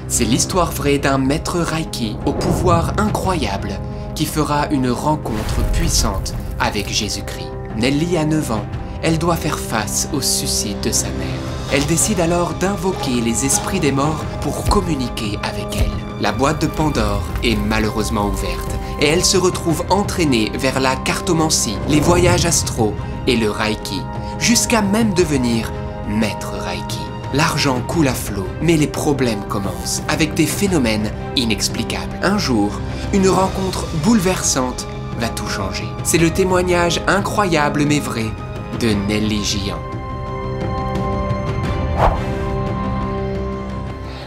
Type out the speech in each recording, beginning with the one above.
C'est l'histoire vraie d'un maître Reiki au pouvoir incroyable qui fera une rencontre puissante avec Jésus-Christ. Nelly a 9 ans. Elle doit faire face au suicide de sa mère. Elle décide alors d'invoquer les esprits des morts pour communiquer avec elle. La boîte de Pandore est malheureusement ouverte et elle se retrouve entraînée vers la cartomancie, les voyages astraux et le Reiki, jusqu'à même devenir maître Reiki. L'argent coule à flot, mais les problèmes commencent avec des phénomènes inexplicables. Un jour, une rencontre bouleversante va tout changer. C'est le témoignage incroyable mais vrai de Nelly Gian.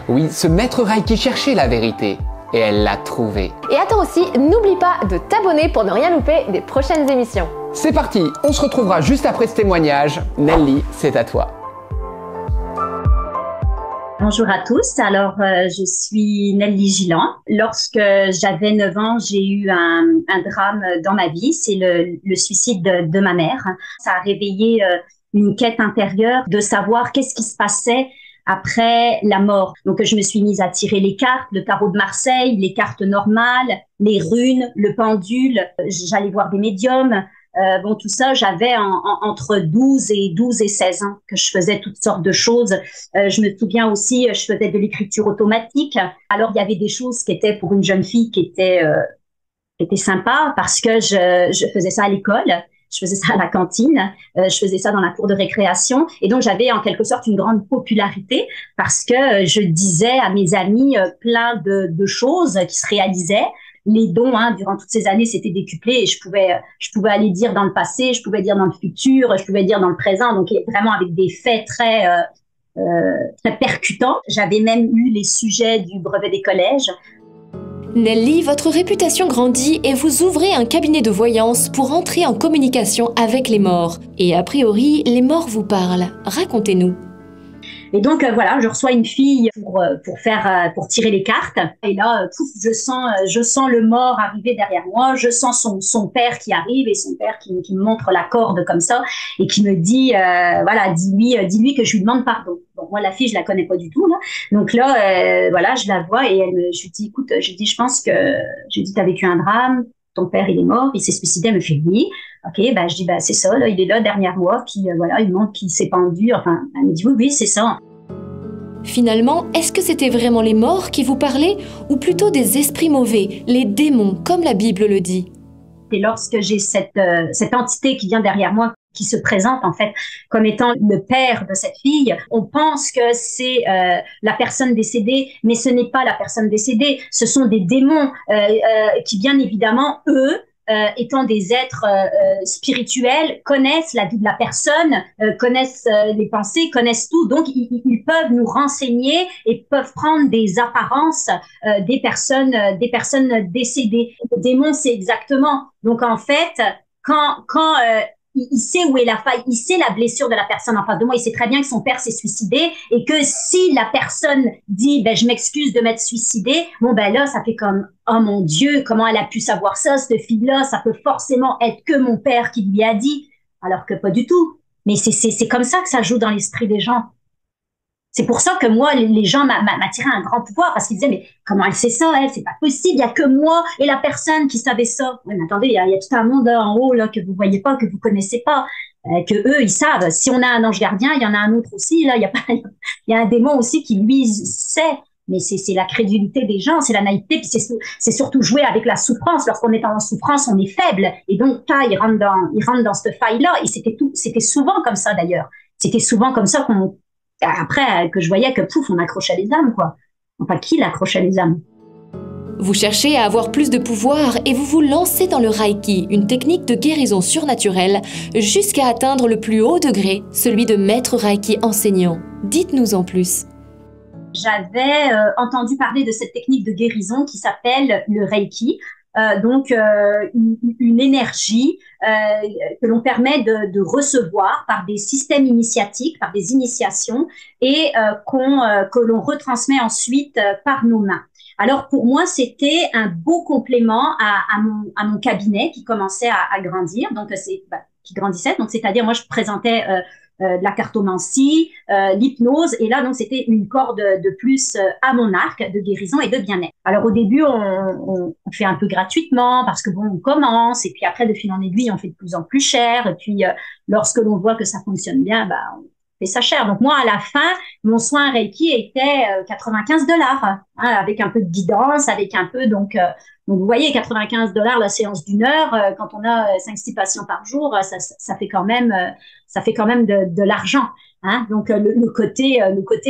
Oui, ce maître Reiki cherchait la vérité et elle l'a trouvée. Et à toi aussi, n'oublie pas de t'abonner pour ne rien louper des prochaines émissions. C'est parti, on se retrouvera juste après ce témoignage. Nelly, c'est à toi. Bonjour à tous, alors je suis Nelly Gian. Lorsque j'avais 9 ans, j'ai eu un drame dans ma vie, c'est le suicide de ma mère. Ça a réveillé une quête intérieure de savoir qu'est-ce qui se passait après la mort. Donc je me suis mise à tirer les cartes, le tarot de Marseille, les cartes normales, les runes, le pendule. J'allais voir des médiums. Bon, tout ça, j'avais entre 12 et 16 ans que je faisais toutes sortes de choses. Je me souviens aussi, je faisais de l'écriture automatique. Alors, il y avait des choses qui étaient pour une jeune fille qui étaient sympas parce que je faisais ça à l'école. Je faisais ça à la cantine, je faisais ça dans la cour de récréation. Et donc, j'avais en quelque sorte une grande popularité parce que je disais à mes amis plein de choses qui se réalisaient. Les dons, durant toutes ces années, c'était décuplé et je pouvais aller dire dans le passé, je pouvais dire dans le futur, je pouvais dire dans le présent, donc vraiment avec des faits très percutants. J'avais même eu les sujets du brevet des collèges. Nelly, votre réputation grandit et vous ouvrez un cabinet de voyance pour entrer en communication avec les morts. Et a priori, les morts vous parlent. Racontez-nous. Et donc voilà, je reçois une fille pour tirer les cartes. Et là, pouf, je sens le mort arriver derrière moi. Je sens son père qui arrive et son père qui me montre la corde comme ça et qui me dit voilà, dis-lui que je lui demande pardon. Bon, moi la fille, je la connais pas du tout là. Donc là, voilà, je la vois et je lui dis écoute, je pense que t'as vécu un drame. Ton père, il est mort, il s'est suicidé, elle me fait oui. Ok, je dis, c'est ça, là, il est là derrière moi, puis voilà, il montre qu'il s'est pendu. Enfin, elle me dit, oui, c'est ça. Finalement, est-ce que c'était vraiment les morts qui vous parlaient, ou plutôt des esprits mauvais, les démons, comme la Bible le dit? Et lorsque j'ai cette entité qui vient derrière moi, qui se présente en fait comme étant le père de cette fille, on pense que c'est la personne décédée, mais ce n'est pas la personne décédée, ce sont des démons qui bien évidemment, eux, étant des êtres spirituels, connaissent la vie de la personne, connaissent les pensées, connaissent tout, donc ils peuvent nous renseigner et peuvent prendre des apparences des personnes décédées. Le démon, c'est exactement. Donc en fait, quand il sait où est la faille, il sait la blessure de la personne en face de moi, il sait très bien que son père s'est suicidé et que si la personne dit je m'excuse de m'être suicidée, bon là ça fait comme oh mon Dieu, comment elle a pu savoir ça, cette fille-là, ça peut forcément être que mon père qui lui a dit, alors que pas du tout. Mais c'est comme ça que ça joue dans l'esprit des gens. C'est pour ça que moi, les gens m'attiraient un grand pouvoir parce qu'ils disaient, mais comment elle sait ça, elle? C'est pas possible, il n'y a que moi et la personne qui savait ça. Oui, mais attendez, il y a tout un monde en haut là, que vous voyez pas, que vous connaissez pas, que eux, ils savent. Si on a un ange gardien, il y en a un autre aussi. Là, il y a un démon aussi qui, lui, sait. Mais c'est la crédulité des gens, c'est la naïveté, puis c'est surtout jouer avec la souffrance. Lorsqu'on est en souffrance, on est faible. Et donc, ils rentrent dans cette faille-là. Et c'était souvent comme ça, d'ailleurs. C'était souvent comme ça après, que je voyais que pouf, on accrochait les âmes, quoi. Enfin, qui l'accrochait les âmes? Vous cherchez à avoir plus de pouvoir et vous vous lancez dans le Reiki, une technique de guérison surnaturelle, jusqu'à atteindre le plus haut degré, celui de maître Reiki enseignant. Dites-nous en plus. J'avais entendu parler de cette technique de guérison qui s'appelle le Reiki. Donc une énergie que l'on permet de recevoir par des systèmes initiatiques, par des initiations et que l'on retransmet ensuite par nos mains. Alors pour moi, c'était un beau complément à mon cabinet qui commençait à grandir, donc qui grandissait. Donc c'est-à-dire moi je présentais de la cartomancie, l'hypnose. Et là, donc, c'était une corde de plus à mon arc de guérison et de bien-être. Alors, au début, on fait un peu gratuitement parce que bon, on commence. Et puis après, de fil en aiguille, on fait de plus en plus cher. Et puis, lorsque l'on voit que ça fonctionne bien, bah, on fait ça cher. Donc, moi, à la fin, mon soin Reiki était $95, hein, avec un peu de guidance, avec un peu, donc vous voyez, $95 la séance d'une heure, quand on a 5-6 patients par jour, ça fait quand même, de l'argent. Hein. Donc le côté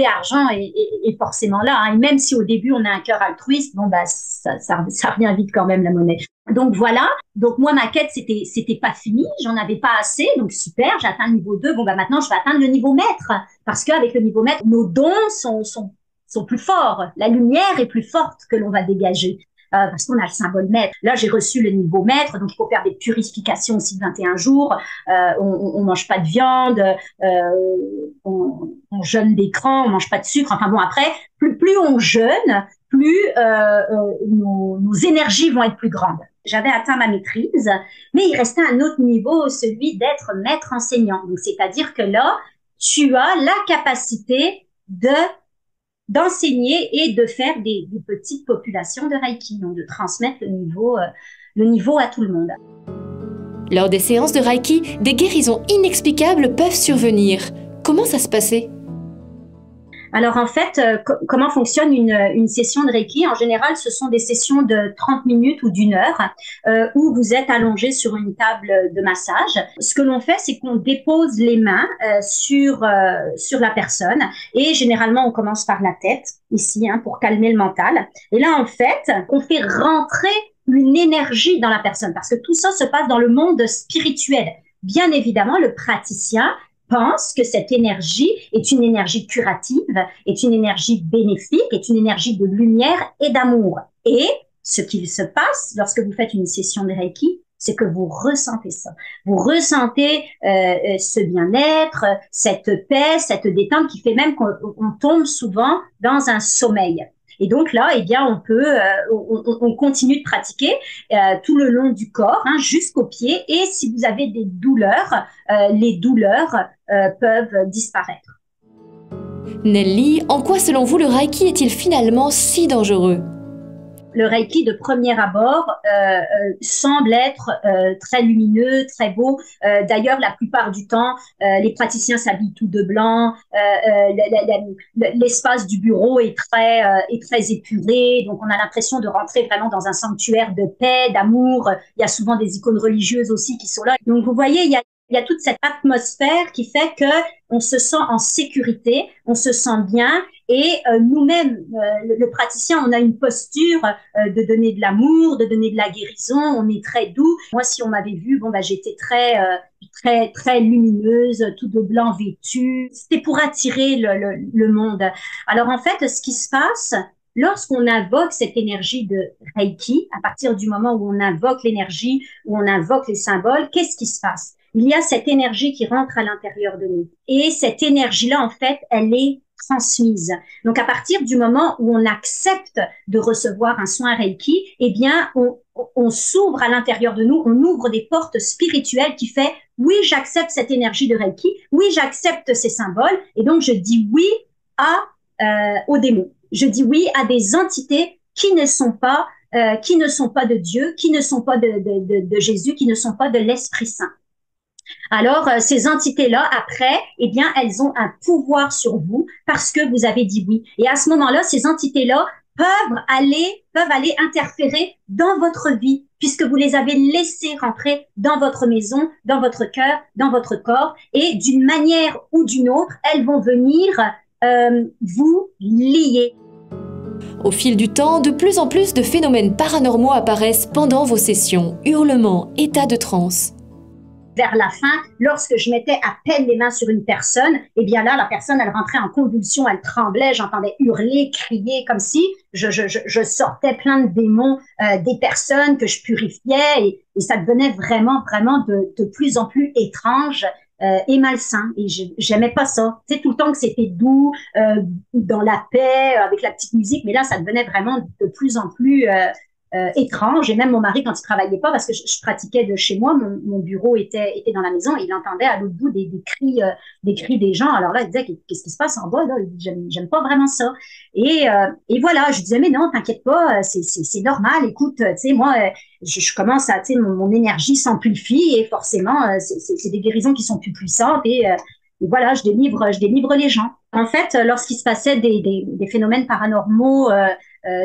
argent est forcément là. Hein. Et même si au début on a un cœur altruiste, bon bah ça revient vite quand même la monnaie. Donc voilà. Donc moi ma quête c'était pas fini, j'en avais pas assez. Donc super, j'ai atteint le niveau 2. Bon bah maintenant je vais atteindre le niveau maître parce qu'avec le niveau maître nos dons sont plus forts. La lumière est plus forte que l'on va dégager. Parce qu'on a le symbole maître. Là, j'ai reçu le niveau maître, donc il faut faire des purifications aussi de 21 jours. On mange pas de viande, on jeûne d'écran, on mange pas de sucre. Enfin bon, après, plus on jeûne, plus nos énergies vont être plus grandes. J'avais atteint ma maîtrise, mais il restait un autre niveau, celui d'être maître enseignant. Donc, c'est-à-dire que là, tu as la capacité d'enseigner et de faire des petites populations de Reiki, donc de transmettre le niveau à tout le monde. Lors des séances de Reiki, des guérisons inexplicables peuvent survenir. Comment ça se passait ? Alors en fait, comment fonctionne une session de Reiki? En général, ce sont des sessions de 30 minutes ou d'1 heure où vous êtes allongé sur une table de massage. Ce que l'on fait, c'est qu'on dépose les mains sur la personne et généralement, on commence par la tête ici pour calmer le mental. Et là, en fait, on fait rentrer une énergie dans la personne parce que tout ça se passe dans le monde spirituel. Bien évidemment, le praticien pense que cette énergie est une énergie curative, est une énergie bénéfique, est une énergie de lumière et d'amour. Et ce qu'il se passe lorsque vous faites une session de Reiki, c'est que vous ressentez ça. Vous ressentez ce bien-être, cette paix, cette détente qui fait même qu'on tombe souvent dans un sommeil. Et donc là, eh bien, on continue de pratiquer tout le long du corps, jusqu'aux pieds. Et si vous avez des douleurs, les douleurs peuvent disparaître. Nelly, en quoi selon vous le Reiki est-il finalement si dangereux ? Le Reiki de premier abord semble être très lumineux, très beau. D'ailleurs, la plupart du temps, les praticiens s'habillent tout de blanc. L'espace du bureau est très épuré. Donc, on a l'impression de rentrer vraiment dans un sanctuaire de paix, d'amour. Il y a souvent des icônes religieuses aussi qui sont là. Donc, vous voyez, il y a toute cette atmosphère qui fait que on se sent en sécurité, on se sent bien. Et nous-mêmes, le praticien, on a une posture de donner de l'amour, de donner de la guérison. On est très doux. Moi, si on m'avait vu, bon, bah, j'étais très lumineuse, tout de blanc vêtue. C'était pour attirer le monde. Alors, en fait, ce qui se passe, lorsqu'on invoque cette énergie de Reiki, à partir du moment où on invoque l'énergie, où on invoque les symboles, qu'est-ce qui se passe? Il y a cette énergie qui rentre à l'intérieur de nous. Et cette énergie-là, en fait, elle est transmise. Donc, à partir du moment où on accepte de recevoir un soin Reiki, eh bien, on s'ouvre à l'intérieur de nous, on ouvre des portes spirituelles qui fait, oui, j'accepte cette énergie de Reiki, oui, j'accepte ces symboles, et donc je dis oui aux démons. Je dis oui à des entités qui ne sont pas de Dieu, qui ne sont pas de Jésus, qui ne sont pas de l'Esprit Saint. Alors, ces entités-là, après, eh bien, elles ont un pouvoir sur vous parce que vous avez dit oui. Et à ce moment-là, ces entités-là peuvent aller interférer dans votre vie puisque vous les avez laissées rentrer dans votre maison, dans votre cœur, dans votre corps. Et d'une manière ou d'une autre, elles vont venir vous lier. Au fil du temps, de plus en plus de phénomènes paranormaux apparaissent pendant vos sessions. Hurlements, états de transe. Vers la fin, lorsque je mettais à peine les mains sur une personne, eh bien là, la personne, elle rentrait en convulsion, elle tremblait, j'entendais hurler, crier, comme si je sortais plein de démons des personnes que je purifiais et ça devenait vraiment de plus en plus étrange et malsain. Et j'aimais pas ça. Tu sais, tout le temps que c'était doux, dans la paix, avec la petite musique, mais là, ça devenait vraiment de plus en plus étranges. Et même mon mari, quand il travaillait pas, parce que je pratiquais de chez moi, mon bureau était dans la maison, et il entendait à l'autre bout des cris des gens. Alors là, il disait, qu'est-ce qui se passe en bas là? J'aime pas vraiment ça. Et voilà, je disais, mais non, t'inquiète pas, c'est normal. Écoute, tu sais, moi, je commence à, tu sais, mon énergie s'amplifie, et forcément, c'est des guérisons qui sont plus puissantes, et voilà, je délivre les gens. En fait, lorsqu'il se passait des phénomènes paranormaux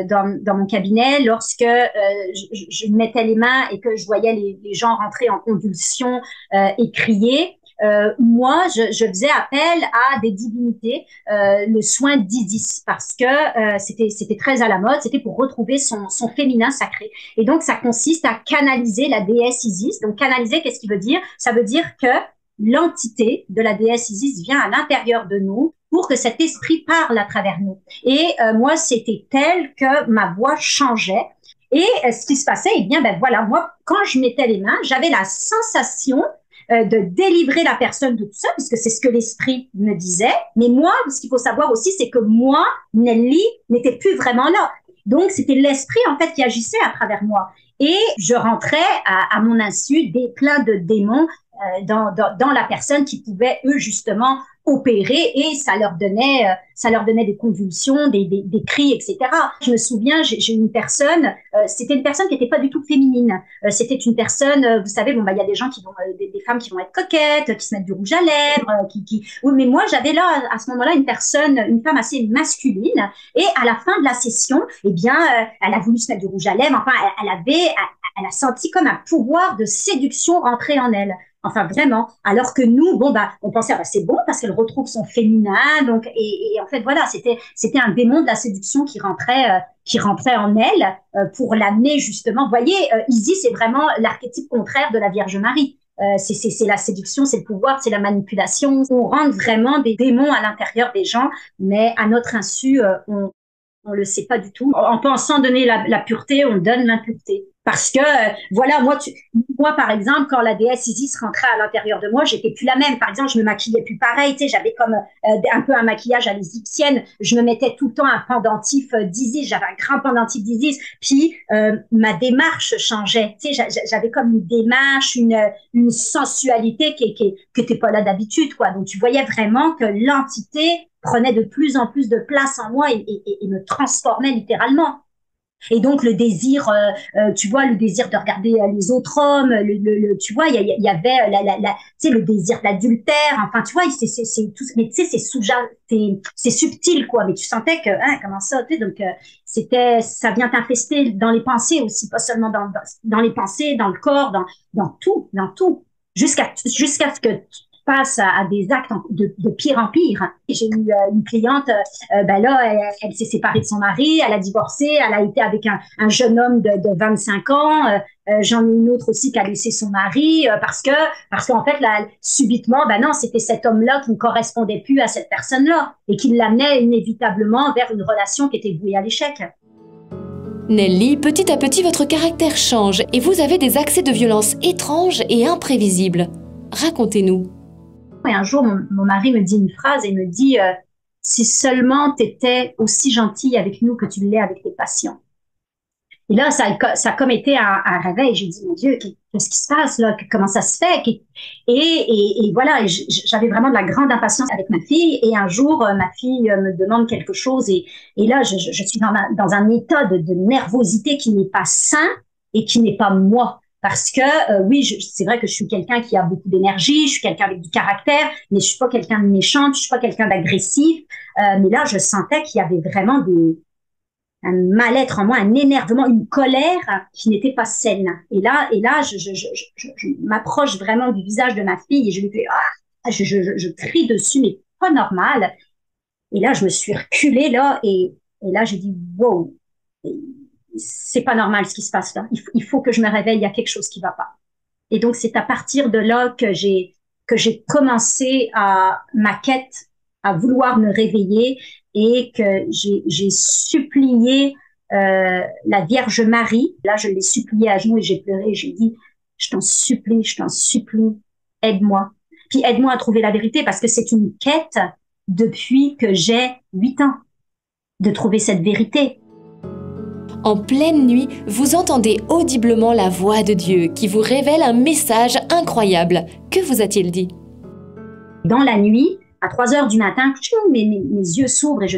dans mon cabinet, lorsque je mettais les mains et que je voyais les gens rentrer en convulsion et crier, moi, je faisais appel à des divinités, le soin d'Isis, parce que c'était très à la mode, c'était pour retrouver son féminin sacré. Et donc, ça consiste à canaliser la déesse Isis. Donc, canaliser, qu'est-ce qui veut dire? Ça veut dire que l'entité de la déesse Isis vient à l'intérieur de nous pour que cet esprit parle à travers nous. Et moi, c'était tel que ma voix changeait. Et ce qui se passait, eh bien, ben voilà, moi, quand je mettais les mains, j'avais la sensation de délivrer la personne de tout ça, puisque c'est ce que l'esprit me disait. Mais moi, ce qu'il faut savoir aussi, c'est que moi, Nelly, n'était plus vraiment là. Donc, c'était l'esprit, en fait, qui agissait à travers moi. Et je rentrais à mon insu plein de démons dans la personne qui pouvait, eux, justement, opérer, et ça leur donnait des convulsions, des cris, etc. Je me souviens, j'ai une personne, c'était une personne qui n'était pas du tout féminine. C'était une personne, vous savez, bon, bah, il y a des gens qui vont, des femmes qui vont être coquettes, qui se mettent du rouge à lèvres, oui, mais moi, j'avais là, à ce moment-là, une femme assez masculine, et à la fin de la session, eh bien, elle a voulu se mettre du rouge à lèvres, enfin, elle a senti comme un pouvoir de séduction rentrer en elle. Enfin, vraiment. Alors que nous, bon, bah, on pensait, bah, c'est bon parce qu'elle retrouve son féminin. Donc, et en fait, voilà, c'était un démon de la séduction qui rentrait en elle pour l'amener justement. Vous voyez, Isis, c'est vraiment l'archétype contraire de la Vierge Marie. C'est la séduction, c'est le pouvoir, c'est la manipulation. On rentre vraiment des démons à l'intérieur des gens, mais à notre insu, on le sait pas du tout. En pensant donner la pureté, on donne l'impureté. Parce que, voilà, moi, par exemple, quand la déesse Isis rentrait à l'intérieur de moi, j'étais plus la même. Par exemple, je me maquillais plus pareil, tu sais, j'avais comme un peu un maquillage à l'égyptienne. Je me mettais tout le temps un pendentif d'Isis, j'avais un grand pendentif d'Isis. Puis, ma démarche changeait, tu sais, j'avais comme une démarche, une sensualité qui était pas là d'habitude, quoi. Donc, tu voyais vraiment que l'entité prenait de plus en plus de place en moi et me transformait littéralement. Et donc le désir, tu vois, le désir de regarder les autres hommes, tu vois, il y avait tu sais, le désir de l'adultère. Enfin, tu vois, c'est tout, mais tu sais, c'est subtil, quoi. Mais tu sentais que, hein, comment ça, tu sais, donc ça vient t'infester dans les pensées aussi, pas seulement dans les pensées, dans le corps, dans tout, jusqu'à ce que passe à des actes de pire en pire. J'ai eu une cliente, ben là, elle s'est séparée de son mari, elle a divorcé, elle a été avec un jeune homme de 25 ans. J'en ai une autre aussi qui a laissé son mari parce qu'en fait, là, subitement, ben non, c'était cet homme-là qui ne correspondait plus à cette personne-là et qui l'amenait inévitablement vers une relation qui était vouée à l'échec. Nelly, petit à petit, votre caractère change et vous avez des accès de violence étranges et imprévisibles. Racontez-nous. Et un jour, mon mari me dit une phrase et me dit si seulement tu étais aussi gentille avec nous que tu l'es avec tes patients. Et là, ça a comme été un réveil. J'ai dit, mon Dieu, qu'est-ce qui se passe là? Comment ça se fait? Et voilà, j'avais vraiment de la grande impatience avec ma fille. Et un jour, ma fille me demande quelque chose. Et là, je suis dans un état de nervosité qui n'est pas sain et qui n'est pas moi. Parce que oui, c'est vrai que je suis quelqu'un qui a beaucoup d'énergie, je suis quelqu'un avec du caractère, mais je suis pas quelqu'un de méchant, je suis pas quelqu'un d'agressif. Mais là, je sentais qu'il y avait vraiment un mal-être en moi, un énervement, une colère qui n'était pas saine. Et là, je m'approche vraiment du visage de ma fille et je lui fais je crie dessus, mais pas normal. Et là, je me suis reculée là et là, j'ai dit wow. C'est pas normal ce qui se passe là. Il faut que je me réveille, il y a quelque chose qui va pas. Et donc, c'est à partir de là que j'ai commencé ma quête à vouloir me réveiller et que j'ai supplié la Vierge Marie. Là, je l'ai suppliée à genoux et j'ai pleuré. J'ai dit, je t'en supplie, aide-moi. Puis aide-moi à trouver la vérité parce que c'est une quête depuis que j'ai 8 ans de trouver cette vérité. En pleine nuit, vous entendez audiblement la voix de Dieu qui vous révèle un message incroyable. Que vous a-t-il dit? Dans la nuit, à 3 heures du matin, mes yeux s'ouvrent et je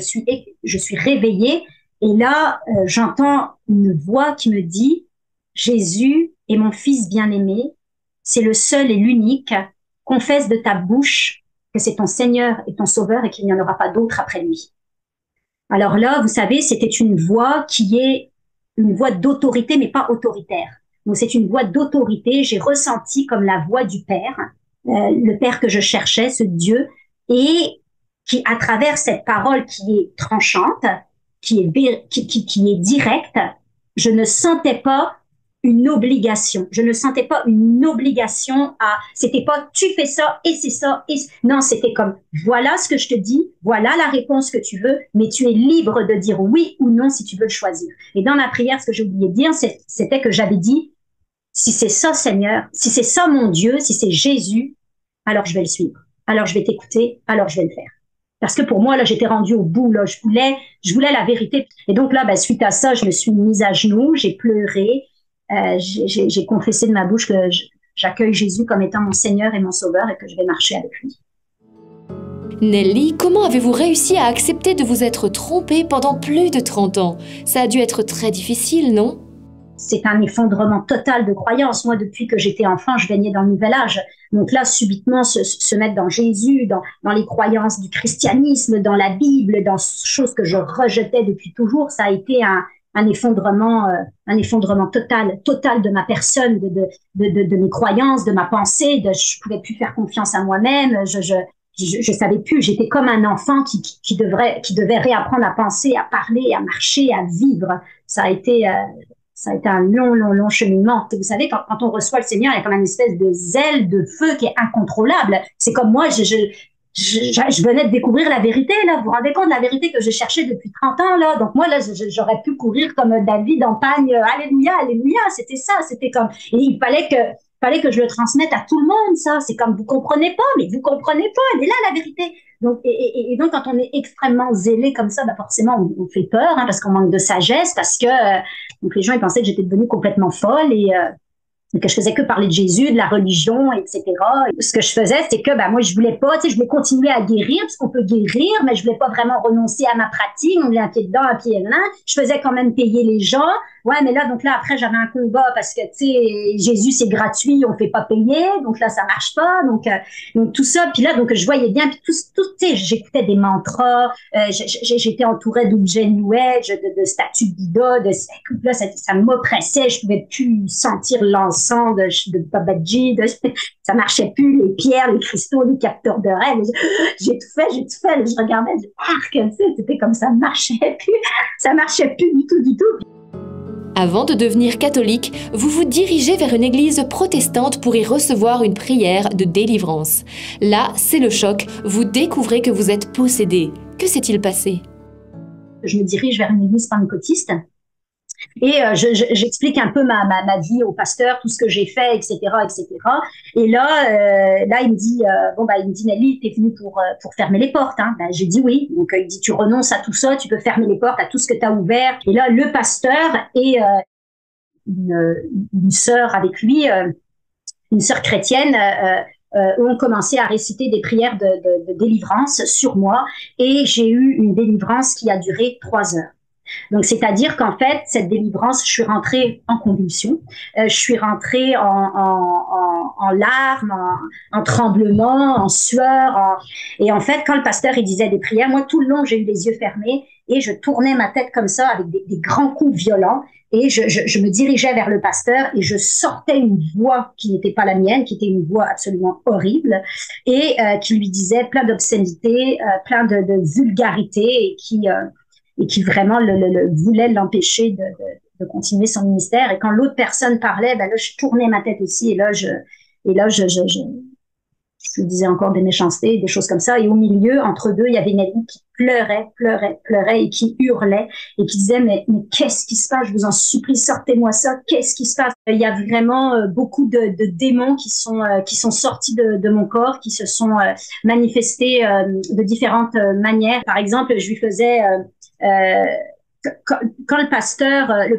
suis réveillée. Et là, j'entends une voix qui me dit « Jésus est mon fils bien-aimé, c'est le seul et l'unique. Confesse de ta bouche que c'est ton Seigneur et ton Sauveur et qu'il n'y en aura pas d'autre après lui. » Alors là, vous savez, c'était une voix qui est une voix d'autorité, mais pas autoritaire. Donc c'est une voix d'autorité. J'ai ressenti comme la voix du Père, le Père que je cherchais, ce Dieu, et qui, à travers cette parole qui est tranchante, qui est directe, je ne sentais pas une obligation. Je ne sentais pas une obligation à, c'était pas tu fais ça et c'est ça et non, c'était comme voilà ce que je te dis, voilà la réponse que tu veux, mais tu es libre de dire oui ou non si tu veux le choisir. Et dans la prière, ce que j'ai oublié de dire, c'était que j'avais dit si c'est ça Seigneur, si c'est ça mon Dieu, si c'est Jésus, alors je vais le suivre. Alors je vais t'écouter, alors je vais le faire. Parce que pour moi, là, j'étais rendue au bout, là, je voulais la vérité. Et donc là, ben, suite à ça, je me suis mise à genoux, j'ai pleuré, j'ai confessé de ma bouche que j'accueille Jésus comme étant mon Seigneur et mon Sauveur et que je vais marcher avec lui. Nelly, comment avez-vous réussi à accepter de vous être trompée pendant plus de 30 ans? Ça a dû être très difficile, non? C'est un effondrement total de croyances. Moi, depuis que j'étais enfant, je baignais dans le nouvel âge. Donc là, subitement, se mettre dans Jésus, dans les croyances du christianisme, dans la Bible, dans choses que je rejetais depuis toujours, ça a été un effondrement total de ma personne, de mes croyances, de ma pensée. Je pouvais plus faire confiance à moi-même. Je savais plus. J'étais comme un enfant qui devait réapprendre à penser, à parler, à marcher, à vivre. Ça a été un long cheminement. Vous savez, quand on reçoit le Seigneur, il y a comme une espèce de zèle, de feu qui est incontrôlable. C'est comme moi, je venais de découvrir la vérité, là. Vous vous rendez compte de la vérité que je cherchais depuis 30 ans, là. Donc moi, là, j'aurais pu courir comme David en pagne. Alléluia, alléluia. C'était ça. C'était comme, et il fallait que je le transmette à tout le monde, ça. C'est comme, vous comprenez pas, mais vous comprenez pas. Elle est là, la vérité. Donc, et donc, quand on est extrêmement zélé comme ça, bah forcément, on fait peur, hein, parce qu'on manque de sagesse, parce que donc les gens, ils pensaient que j'étais devenue complètement folle et que je faisais que parler de Jésus, de la religion, etc. Et ce que je faisais, c'est que moi, je voulais pas, je voulais continuer à guérir, parce qu'on peut guérir, mais je voulais pas vraiment renoncer à ma pratique. On voulait un pied dedans, un pied là. Je faisais quand même payer les gens. Ouais, mais là, donc là, après, j'avais un combat parce que, Jésus, c'est gratuit, on fait pas payer. Donc là, ça marche pas. Donc tout ça. Puis là, donc, je voyais bien, puis j'écoutais des mantras. J'étais entourée d'objets New Age, de statues de Bouddha. Écoute, là, ça m'oppressait. Je pouvais plus sentir l'encens de Babaji. Ça marchait plus. Les pierres, les cristaux, les capteurs de rêve. J'ai tout fait. Je regardais, c'était comme ça marchait plus. Ça marchait plus du tout. Avant de devenir catholique, vous vous dirigez vers une église protestante pour y recevoir une prière de délivrance. Là, c'est le choc, vous découvrez que vous êtes possédé. Que s'est-il passé? Je me dirige vers une église pentecôtiste et j'explique un peu ma vie au pasteur, tout ce que j'ai fait, etc. Et là, il me dit, il me dit, Nelly, t'es venue pour fermer les portes, hein. J'ai dit oui. Donc, il dit, tu renonces à tout ça, tu peux fermer les portes à tout ce que tu as ouvert. Et là, le pasteur et une sœur avec lui, une sœur chrétienne, ont commencé à réciter des prières de délivrance sur moi. Et j'ai eu une délivrance qui a duré 3 heures. Donc, c'est-à-dire qu'en fait, cette délivrance, je suis rentrée en convulsion, je suis rentrée en larmes, en tremblements, en sueur. Et en fait, quand le pasteur il disait des prières, moi, tout le long, j'ai eu les yeux fermés et je tournais ma tête comme ça avec des grands coups violents et je me dirigeais vers le pasteur et je sortais une voix qui n'était pas la mienne, qui était une voix absolument horrible et qui lui disait plein d'obscénités, plein de vulgarités et qui vraiment voulait l'empêcher de continuer son ministère. Et quand l'autre personne parlait, là, je tournais ma tête aussi, et là, je disais encore des méchancetés, des choses comme ça. Et au milieu, entre deux, il y avait Nelly qui pleurait, et qui hurlait, et qui disait, mais qu'est-ce qui se passe? Je vous en supplie, sortez-moi ça. Qu'est-ce qui se passe? Il y a vraiment beaucoup de démons qui sont sortis de mon corps, qui se sont manifestés de différentes manières. Par exemple, je lui faisais quand le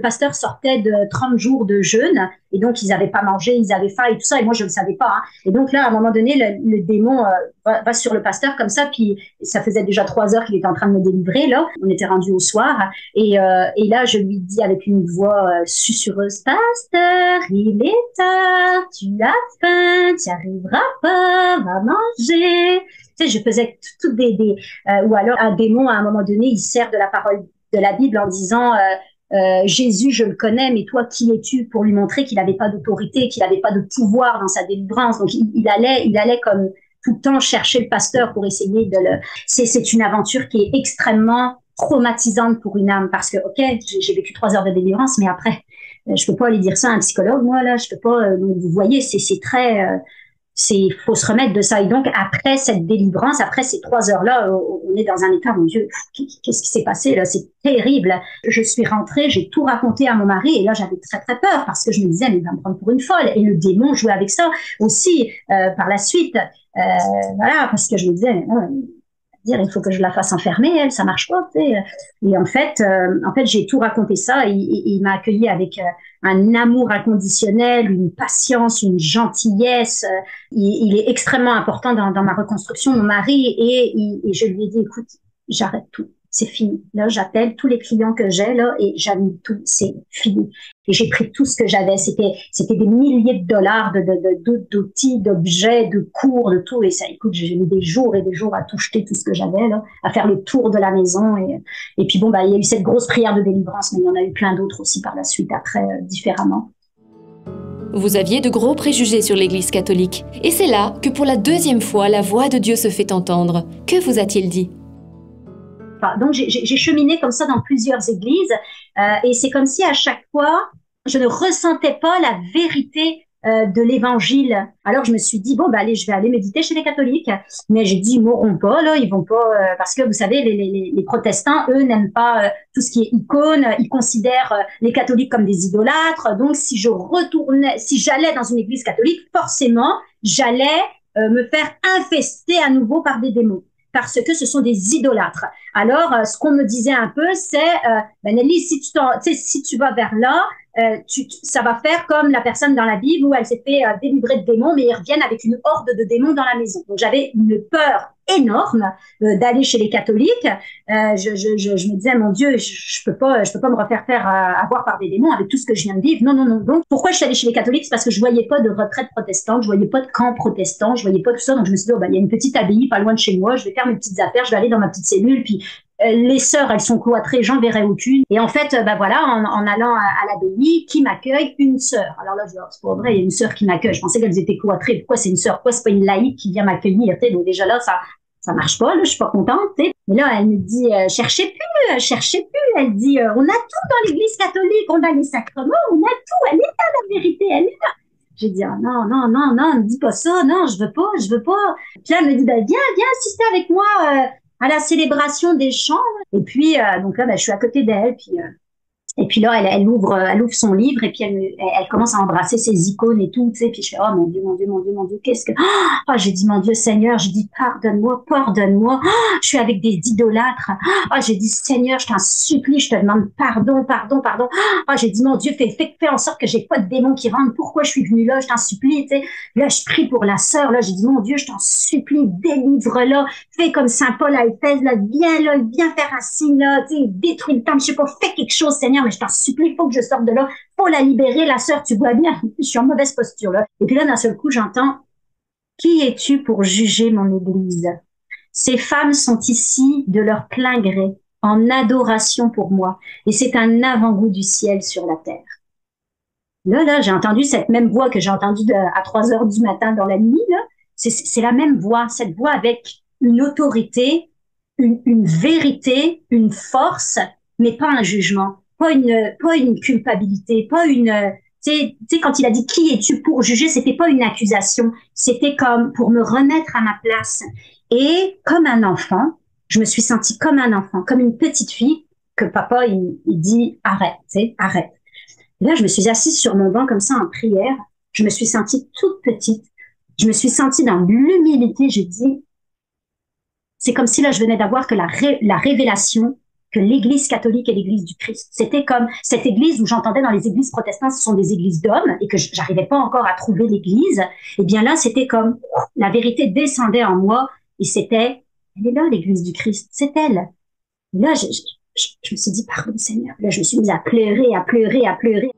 pasteur sortait de 30 jours de jeûne, et donc ils n'avaient pas mangé, ils avaient faim et tout ça, et moi je ne le savais pas. Hein. Et donc là, à un moment donné, le démon va sur le pasteur comme ça, puis ça faisait déjà 3 heures qu'il était en train de me délivrer, là. On était rendu au soir, et là, je lui dis avec une voix susurreuse, pasteur, il est tard, tu as faim, tu n'y arriveras pas, va manger. Tu sais, je faisais toutes ou alors un démon, à un moment donné, il sert de la parole de la Bible en disant Jésus, je le connais, mais toi, qui es-tu, pour lui montrer qu'il n'avait pas d'autorité, qu'il n'avait pas de pouvoir dans sa délivrance. Donc, il allait comme tout le temps chercher le pasteur pour essayer de le... C'est une aventure qui est extrêmement traumatisante pour une âme parce que, ok, j'ai vécu 3 heures de délivrance, mais après, je peux pas aller dire ça à un psychologue, moi, là, je peux pas... vous voyez, c'est très... faut se remettre de ça. Et donc, après cette délivrance, après ces 3 heures-là, on est dans un état, mon Dieu, qu'est-ce qui s'est passé là? C'est terrible. Je suis rentrée, j'ai tout raconté à mon mari, et là, j'avais très, très peur parce que je me disais, mais il va me prendre pour une folle. Et le démon jouait avec ça aussi par la suite. Voilà, parce que je me disais, mais non, dire il faut que je la fasse enfermer, elle, ça marche pas. Tu sais. Et en fait, j'ai tout raconté ça, et il m'a accueilli avec un amour inconditionnel, une patience, une gentillesse. Il est extrêmement important dans ma reconstruction, mon mari, et je lui ai dit, écoute, j'arrête tout, c'est fini. Là, j'appelle tous les clients que j'ai, là, et j'annule tout, c'est fini. Et j'ai pris tout ce que j'avais. C'était des milliers de dollars d'outils, d'objets, de cours, de tout. Et ça, écoute, j'ai mis des jours et des jours à tout jeter, tout ce que j'avais, là, à faire le tour de la maison. Et puis bon, il y a eu cette grosse prière de délivrance, mais il y en a eu plein d'autres aussi par la suite, après, différemment. Vous aviez de gros préjugés sur l'Église catholique. Et c'est là que pour la 2e fois, la voix de Dieu se fait entendre. Que vous a-t-il dit ? Donc, j'ai cheminé comme ça dans plusieurs églises, et c'est comme si à chaque fois, je ne ressentais pas la vérité de l'évangile. Alors, je me suis dit, bon, allez, je vais aller méditer chez les catholiques. Mais j'ai dit, ils mourront pas, là, ils vont pas, parce que vous savez, les protestants, eux, n'aiment pas tout ce qui est icône, ils considèrent les catholiques comme des idolâtres. Donc, si j'allais dans une église catholique, forcément, j'allais me faire infester à nouveau par des démons, parce que ce sont des idolâtres. Alors, ce qu'on me disait un peu, c'est, Nelly, si tu vas vers là, ça va faire comme la personne dans la Bible où elle s'est fait délivrer de démons, mais ils reviennent avec une horde de démons dans la maison. Donc, j'avais une peur énorme d'aller chez les catholiques. Je me disais, mon Dieu, je peux pas me refaire avoir par des démons avec tout ce que je viens de vivre. Non, non, non. Donc, pourquoi je suis allée chez les catholiques? C'est parce que je voyais pas de retraite protestante, je voyais pas de camp protestant, je voyais pas tout ça. Donc, je me suis dit, il y a une petite abbaye pas loin de chez moi, je vais faire mes petites affaires, je vais aller dans ma petite cellule, puis les sœurs, elles sont cloîtrées, j'en verrai aucune. Et en fait, voilà, en allant à l'abbaye, qui m'accueille? Une sœur. Alors là, je dis, c'est pas vrai, il y a une sœur qui m'accueille. Je pensais qu'elles étaient cloîtrées. Pourquoi c'est une sœur? Pourquoi c'est pas une laïque qui vient m'accueillir? Donc déjà là, ça marche pas, là, je suis pas contente. Mais là, elle me dit, cherchez plus. Elle dit, on a tout dans l'église catholique, on a les sacrements, on a tout. Elle est là, la vérité, elle est là. J'ai dit, non, ne dis pas ça, non, je veux pas. Puis là, elle me dit, viens assister avec moi à la célébration des chants. Et puis, donc là, je suis à côté d'elle, et puis là, elle ouvre son livre, et puis elle commence à embrasser ses icônes et tout, tu sais. Puis je fais, oh mon Dieu, qu'est-ce que... Oh, j'ai dit, mon Dieu Seigneur, j'ai dit, pardonne-moi. Oh, je suis avec des idolâtres. Oh, j'ai dit, Seigneur, je t'en supplie, je te demande pardon. Oh, j'ai dit, mon Dieu, fais en sorte que j'ai pas de démons qui rentrent. Pourquoi je suis venue là? Je t'en supplie, tu sais. Là, je prie pour la sœur, là, j'ai dit, mon Dieu, je t'en supplie, délivre-la. Fais comme Saint Paul à Éphèse, là, viens faire un signe, là, tu sais, détruis le temple, je sais pas, fais quelque chose, Seigneur, mais je t'en supplie, il faut que je sorte de là, faut la libérer, la sœur, tu vois bien, je suis en mauvaise posture, là. Et puis là, d'un seul coup, j'entends, qui es-tu pour juger mon église? Ces femmes sont ici de leur plein gré, en adoration pour moi, et c'est un avant-goût du ciel sur la terre. Là, j'ai entendu cette même voix que j'ai entendue à 3 heures du matin dans la nuit, là. C'est la même voix, cette voix avec une autorité, une vérité, une force, mais pas un jugement, pas une culpabilité, pas une... Tu sais, quand il a dit « Qui es-tu pour juger ?» c'était pas une accusation, c'était comme pour me remettre à ma place. Et comme un enfant, je me suis sentie comme un enfant, comme une petite fille que papa, il dit « Arrête, tu sais, arrête. » Et là, je me suis assise sur mon banc comme ça en prière, je me suis sentie toute petite, je me suis sentie dans l'humilité, j'ai dit... C'est comme si là, je venais d'avoir que la révélation que l'Église catholique est l'Église du Christ. C'était comme cette Église où j'entendais dans les églises protestantes, ce sont des églises d'hommes et que j'arrivais pas encore à trouver l'Église. Et bien là, c'était comme la vérité descendait en moi et c'était, elle est là, l'Église du Christ, c'est elle. Et là, je me suis dit, pardon Seigneur. Là, je me suis mise à pleurer, à pleurer, à pleurer.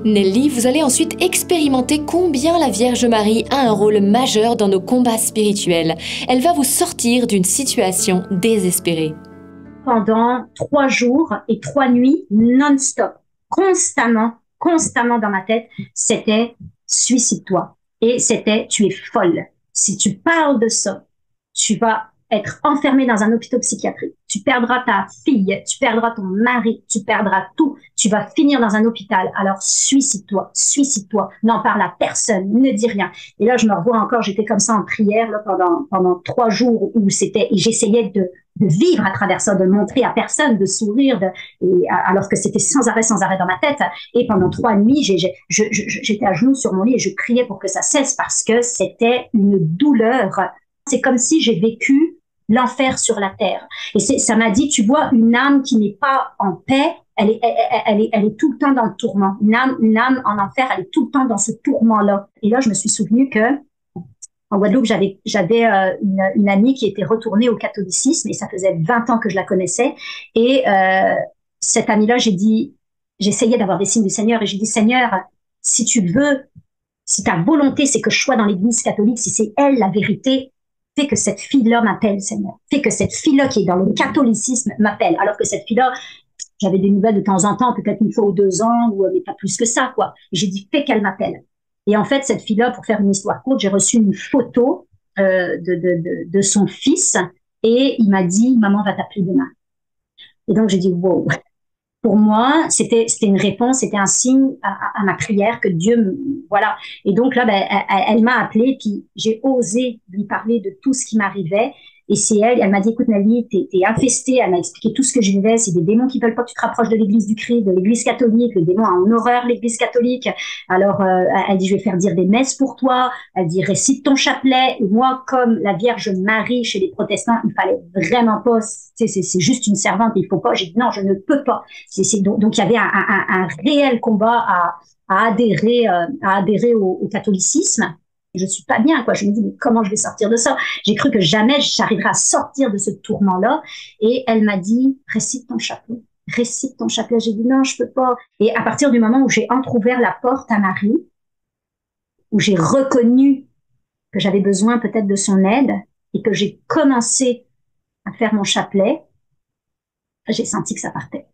Nelly, vous allez ensuite expérimenter combien la Vierge Marie a un rôle majeur dans nos combats spirituels. Elle va vous sortir d'une situation désespérée. Pendant 3 jours et 3 nuits non-stop, constamment dans ma tête, c'était suicide-toi. Et c'était tu es folle. Si tu parles de ça, tu vas être enfermée dans un hôpital psychiatrique. Tu perdras ta fille, tu perdras ton mari, tu perdras tout. Tu vas finir dans un hôpital. Alors suicide-toi, suicide-toi. N'en parle à personne, ne dis rien. Et là, je me revois encore, j'étais comme ça en prière là, pendant 3 jours où c'était, et j'essayais de vivre à travers ça, de montrer à personne, de sourire, alors que c'était sans arrêt dans ma tête. Et pendant 3 nuits, j'étais à genoux sur mon lit et je criais pour que ça cesse parce que c'était une douleur. C'est comme si j'ai vécu l'enfer sur la terre. Et ça m'a dit, tu vois, une âme qui n'est pas en paix, elle est tout le temps dans le tourment. Une âme en enfer, elle est tout le temps dans ce tourment-là. Et là, je me suis souvenu que en Guadeloupe, j'avais une amie qui était retournée au catholicisme et ça faisait 20 ans que je la connaissais. Et cette amie-là, j'essayais d'avoir des signes du Seigneur et j'ai dit, Seigneur, si tu veux, si ta volonté, c'est que je sois dans l'Église catholique, si c'est elle la vérité, fais que cette fille-là m'appelle, Seigneur. Fais que cette fille-là qui est dans le catholicisme m'appelle. Alors que cette fille-là, j'avais des nouvelles de temps en temps, peut-être 1 fois ou 2 ans, mais pas plus que ça, quoi. Et j'ai dit, fais qu'elle m'appelle. Et en fait, cette fille-là, pour faire une histoire courte, j'ai reçu une photo de son fils et il m'a dit, maman va t'appeler demain. Et donc, j'ai dit, wow. Pour moi, c'était une réponse, c'était un signe à ma prière que Dieu voilà. Et donc là, elle m'a appelée, puis j'ai osé lui parler de tout ce qui m'arrivait. Et c'est elle m'a dit, écoute Nelly, t'es infestée. Elle m'a expliqué tout ce que je vivais. C'est des démons qui veulent pas que tu te rapproches de l'Église du Christ, de l'Église catholique. Les démons ont en horreur l'Église catholique. Alors, elle dit, je vais faire dire des messes pour toi. Elle dit, récite ton chapelet. Et moi, comme la Vierge Marie chez les protestants, il fallait vraiment pas. C'est juste une servante, il faut pas. J'ai dit, non, je ne peux pas. Donc, il y avait un réel combat à adhérer au catholicisme. Je suis pas bien, quoi. Je me dis, mais comment je vais sortir de ça? J'ai cru que jamais j'arriverais à sortir de ce tourment-là. Et elle m'a dit, récite ton chapelet. Récite ton chapelet. J'ai dit, non, je peux pas. Et à partir du moment où j'ai entrouvert la porte à Marie, où j'ai reconnu que j'avais besoin peut-être de son aide et que j'ai commencé à faire mon chapelet, j'ai senti que ça partait.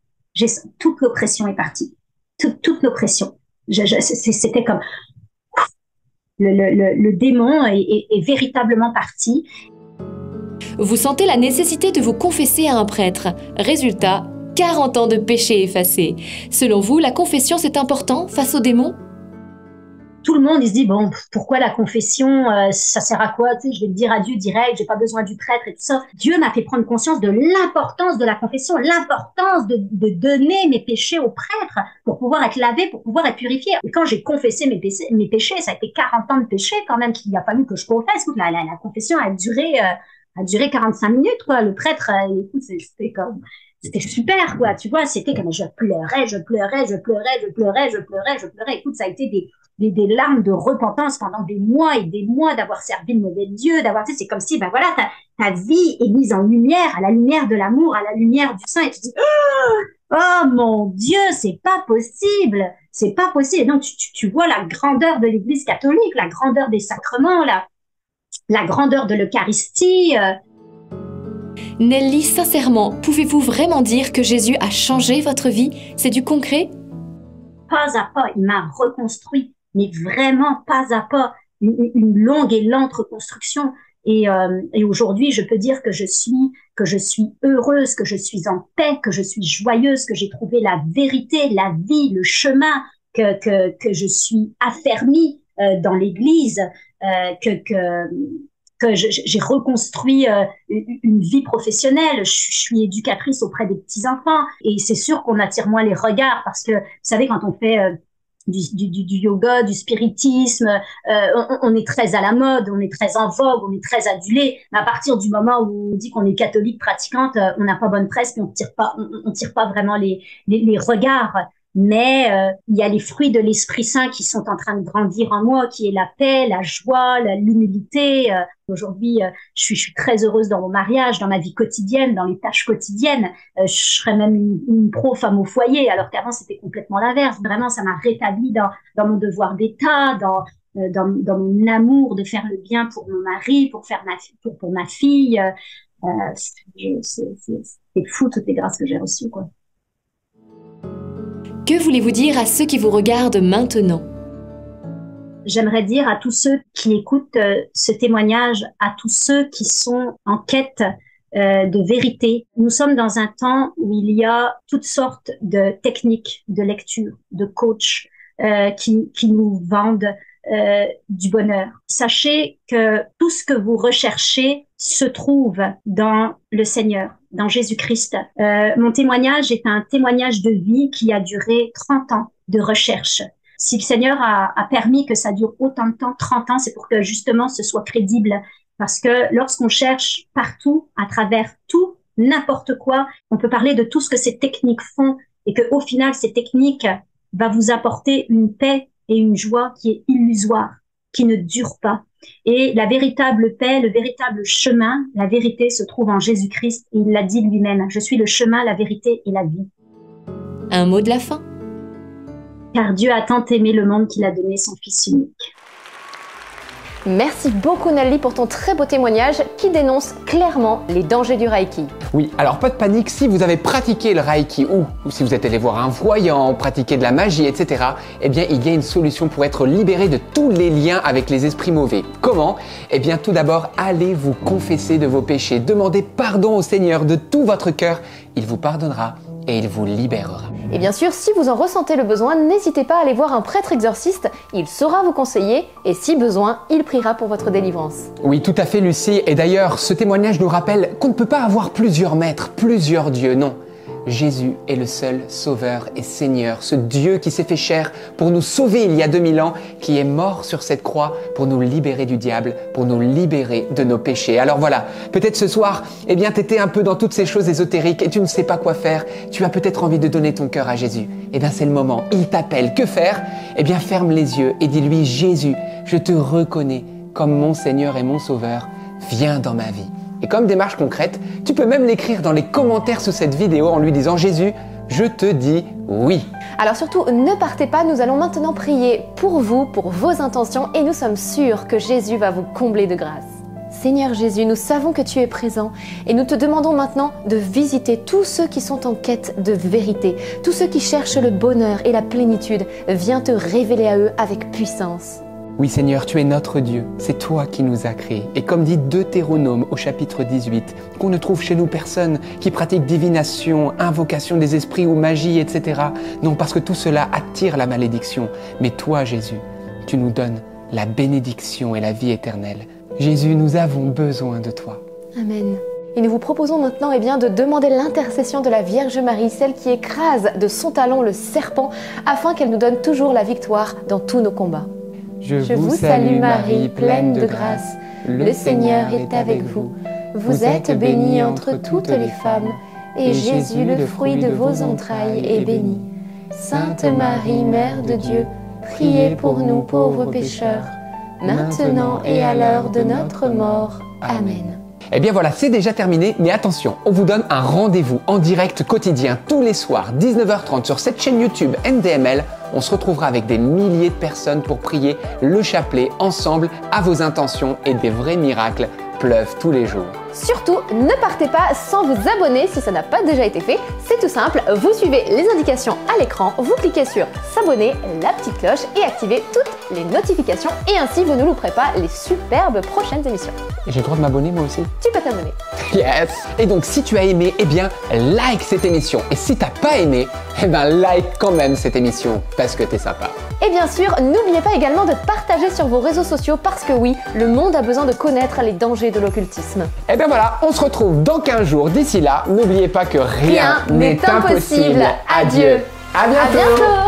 Toute l'oppression est partie. Toute l'oppression. C'était comme... Le démon est véritablement parti. Vous sentez la nécessité de vous confesser à un prêtre. Résultat, 40 ans de péché effacés. Selon vous, la confession, c'est important face aux démons? Tout le monde, il se dit, bon, pourquoi la confession, ça sert à quoi? Tu sais, je vais le dire à Dieu direct, j'ai pas besoin du prêtre et tout ça. Dieu m'a fait prendre conscience de l'importance de la confession, l'importance de donner mes péchés au prêtre pour pouvoir être lavé, pour pouvoir être purifié. Et quand j'ai confessé mes péchés, ça a été 40 ans de péché quand même qu'il a fallu que je confesse. Écoute, la confession a duré 45 minutes, quoi. Le prêtre, écoute, c'était super, quoi. Tu vois, c'était comme je pleurais. Écoute, ça a été des larmes de repentance pendant des mois et des mois d'avoir servi le mauvais Dieu, tu sais, c'est comme si, voilà, ta vie est mise en lumière, à la lumière de l'amour, à la lumière du sang, et tu te dis, oh mon Dieu, c'est pas possible. Et donc, tu vois la grandeur de l'Église catholique, la grandeur des sacrements, la grandeur de l'Eucharistie. Nelly, sincèrement, pouvez-vous vraiment dire que Jésus a changé votre vie? C'est du concret? Pas à pas, il m'a reconstruit, mais vraiment pas à pas, une longue et lente reconstruction. Et aujourd'hui, je peux dire que je suis heureuse, que je suis en paix, que je suis joyeuse, que j'ai trouvé la vérité, la vie, le chemin, que je suis affermie dans l'Église, que j'ai reconstruit une vie professionnelle. Je suis éducatrice auprès des petits-enfants et c'est sûr qu'on attire moins les regards parce que, vous savez, quand on fait du yoga, du spiritisme. On est très à la mode, on est très en vogue, on est très adulé. Mais à partir du moment où on dit qu'on est catholique pratiquante, on n'a pas bonne presse, puis on tire pas vraiment les regards. Mais il y a les fruits de l'Esprit Saint qui sont en train de grandir en moi, qui est la paix, la joie, l'humilité. Aujourd'hui, je suis très heureuse dans mon mariage, dans ma vie quotidienne, dans les tâches quotidiennes. Je serais même une pro-femme au foyer, alors qu'avant, c'était complètement l'inverse. Vraiment, ça m'a rétabli dans mon devoir d'État, dans mon amour de faire le bien pour mon mari, pour ma fille. C'est fou, toutes les grâces que j'ai reçues, quoi. Que voulez-vous dire à ceux qui vous regardent maintenant? J'aimerais dire à tous ceux qui écoutent ce témoignage, à tous ceux qui sont en quête de vérité. Nous sommes dans un temps où il y a toutes sortes de techniques de lecture, de coachs qui nous vendent du bonheur. Sachez que tout ce que vous recherchez se trouve dans le Seigneur, dans Jésus-Christ. Mon témoignage est un témoignage de vie qui a duré 30 ans de recherche. Si le Seigneur a permis que ça dure autant de temps, 30 ans, c'est pour que justement ce soit crédible. Parce que lorsqu'on cherche partout, à travers tout, n'importe quoi, on peut parler de tout ce que ces techniques font et qu'au final, ces techniques vont vous apporter une paix et une joie qui est illusoire, qui ne dure pas. Et la véritable paix, le véritable chemin, la vérité se trouve en Jésus-Christ. Et il l'a dit lui-même, je suis le chemin, la vérité et la vie. Un mot de la fin? Car Dieu a tant aimé le monde qu'il a donné son Fils unique. Merci beaucoup Nelly pour ton très beau témoignage qui dénonce clairement les dangers du Reiki. Oui, alors pas de panique, si vous avez pratiqué le Reiki ou si vous êtes allé voir un voyant, pratiquer de la magie, etc., eh bien il y a une solution pour être libéré de tous les liens avec les esprits mauvais. Comment? Eh bien tout d'abord, allez vous confesser de vos péchés, demandez pardon au Seigneur de tout votre cœur, il vous pardonnera et il vous libérera. Et bien sûr, si vous en ressentez le besoin, n'hésitez pas à aller voir un prêtre exorciste, il saura vous conseiller et si besoin, il priera pour votre délivrance. Oui, tout à fait Lucie, et d'ailleurs, ce témoignage nous rappelle qu'on ne peut pas avoir plusieurs maîtres, plusieurs dieux, non. Jésus est le seul Sauveur et Seigneur, ce Dieu qui s'est fait chair pour nous sauver il y a 2000 ans, qui est mort sur cette croix pour nous libérer du diable, pour nous libérer de nos péchés. Alors voilà, peut-être ce soir, eh bien t'étais un peu dans toutes ces choses ésotériques et tu ne sais pas quoi faire, tu as peut-être envie de donner ton cœur à Jésus. Eh bien c'est le moment, il t'appelle, que faire? Eh bien ferme les yeux et dis-lui, Jésus, je te reconnais comme mon Seigneur et mon Sauveur, viens dans ma vie. Et comme démarche concrète, tu peux même l'écrire dans les commentaires sous cette vidéo en lui disant « Jésus, je te dis oui ». Alors surtout, ne partez pas, nous allons maintenant prier pour vous, pour vos intentions et nous sommes sûrs que Jésus va vous combler de grâce. Seigneur Jésus, nous savons que tu es présent et nous te demandons maintenant de visiter tous ceux qui sont en quête de vérité, tous ceux qui cherchent le bonheur et la plénitude. Viens te révéler à eux avec puissance. Oui Seigneur, tu es notre Dieu, c'est toi qui nous as créés. Et comme dit Deutéronome au chapitre 18, qu'on ne trouve chez nous personne qui pratique divination, invocation des esprits ou magie, etc. Non, parce que tout cela attire la malédiction. Mais toi Jésus, tu nous donnes la bénédiction et la vie éternelle. Jésus, nous avons besoin de toi. Amen. Et nous vous proposons maintenant de demander l'intercession de la Vierge Marie, celle qui écrase de son talon le serpent, afin qu'elle nous donne toujours la victoire dans tous nos combats. Je vous salue Marie, pleine de grâce, le Seigneur est avec vous. Vous êtes bénie entre toutes les femmes, et Jésus, le fruit de vos entrailles, est béni. Sainte Marie, Mère de Dieu, priez pour nous pauvres pécheurs, maintenant et à l'heure de notre mort. Amen. Eh bien voilà, c'est déjà terminé, mais attention, on vous donne un rendez-vous en direct quotidien tous les soirs, 19h30 sur cette chaîne YouTube NDML. On se retrouvera avec des milliers de personnes pour prier le chapelet ensemble à vos intentions et des vrais miracles pleuvent tous les jours. Surtout, ne partez pas sans vous abonner si ça n'a pas déjà été fait. C'est tout simple, vous suivez les indications à l'écran, vous cliquez sur s'abonner, la petite cloche et activez toutes les notifications et ainsi vous ne louperez pas les superbes prochaines émissions. Et j'ai le droit de m'abonner moi aussi? Tu peux t'abonner. Yes! Et donc si tu as aimé, eh bien like cette émission. Et si t'as pas aimé, eh bien like quand même cette émission parce que t'es sympa. Et bien sûr, n'oubliez pas également de partager sur vos réseaux sociaux parce que oui, le monde a besoin de connaître les dangers de l'occultisme. Et bien voilà, on se retrouve dans 15 jours. D'ici là, n'oubliez pas que rien n'est impossible. Adieu. À bientôt.